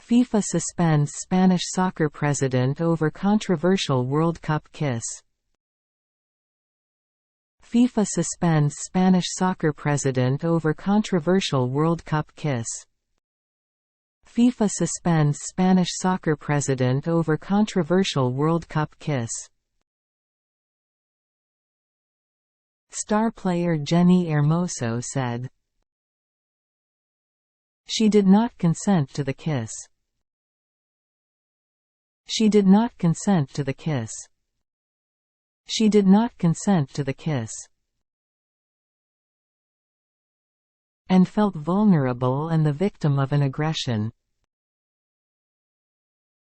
FIFA suspends Spanish soccer president over controversial World Cup kiss. FIFA suspends Spanish soccer president over controversial World Cup kiss. FIFA suspends Spanish soccer president over controversial World Cup kiss. Star player Jenny Hermoso said she did not consent to the kiss. She did not consent to the kiss. She did not consent to the kiss. And felt vulnerable and the victim of an aggression.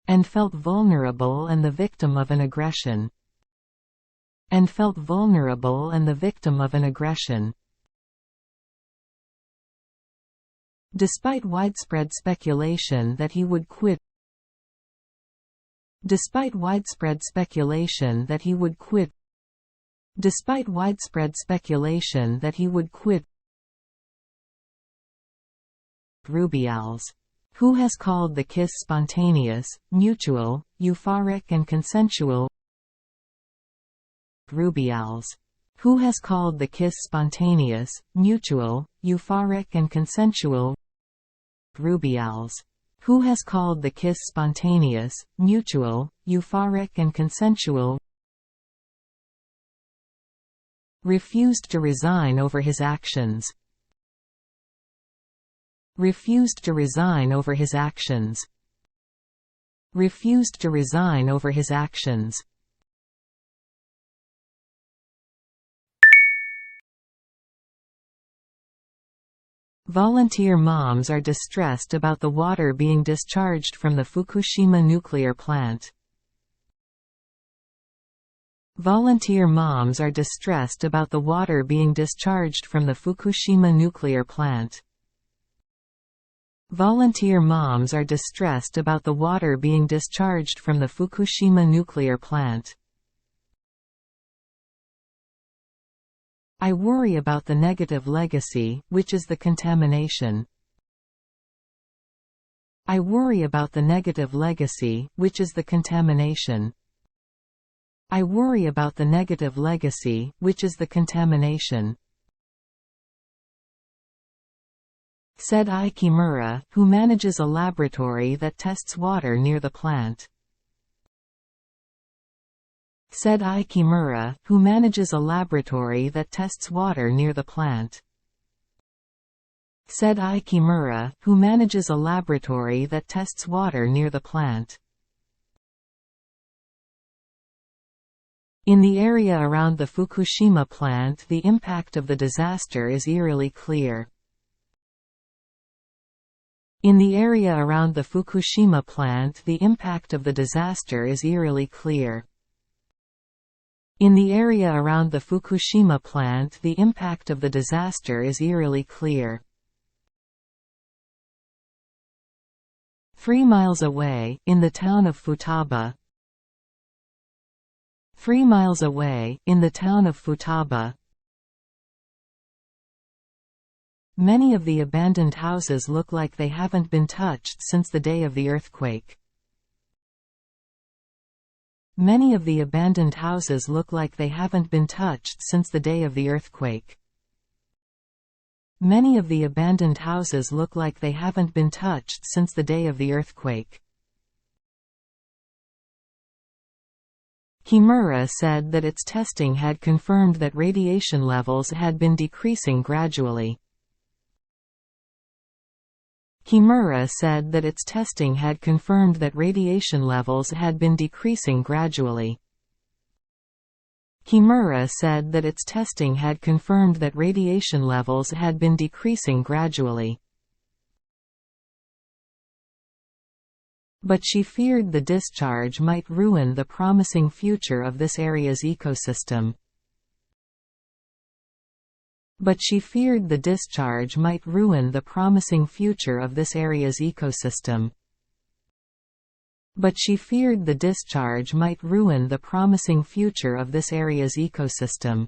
And felt vulnerable and the victim of an aggression. And felt vulnerable and the victim of an aggression. Despite widespread speculation that he would quit. Despite widespread speculation that he would quit. Despite widespread speculation that he would quit. Rubiales, who has called the kiss spontaneous, mutual, euphoric and consensual. Rubiales, who has called the kiss spontaneous, mutual, euphoric and consensual. Rubiales, who has called the kiss spontaneous, mutual, euphoric and consensual. Refused to resign over his actions. Refused to resign over his actions. Refused to resign over his actions. Volunteer moms are distressed about the water being discharged from the Fukushima nuclear plant. Volunteer moms are distressed about the water being discharged from the Fukushima nuclear plant. Volunteer moms are distressed about the water being discharged from the Fukushima nuclear plant. I worry about the negative legacy, which is the contamination. I worry about the negative legacy, which is the contamination. I worry about the negative legacy, which is the contamination. Said Ai Kimura, who manages a laboratory that tests water near the plant. Said Ai Kimura, who manages a laboratory that tests water near the plant. Said Ai Kimura, who manages a laboratory that tests water near the plant. In the area around the Fukushima plant, the impact of the disaster is eerily clear. In the area around the Fukushima plant, the impact of the disaster is eerily clear. In the area around the Fukushima plant, the impact of the disaster is eerily clear. 3 miles away, in the town of Futaba. 3 miles away, in the town of Futaba. Many of the abandoned houses look like they haven't been touched since the day of the earthquake. Many of the abandoned houses look like they haven't been touched since the day of the earthquake. Many of the abandoned houses look like they haven't been touched since the day of the earthquake. Kimura said that its testing had confirmed that radiation levels had been decreasing gradually. Kimura said that its testing had confirmed that radiation levels had been decreasing gradually. Kimura said that its testing had confirmed that radiation levels had been decreasing gradually. But she feared the discharge might ruin the promising future of this area's ecosystem. But she feared the discharge might ruin the promising future of this area's ecosystem. But she feared the discharge might ruin the promising future of this area's ecosystem.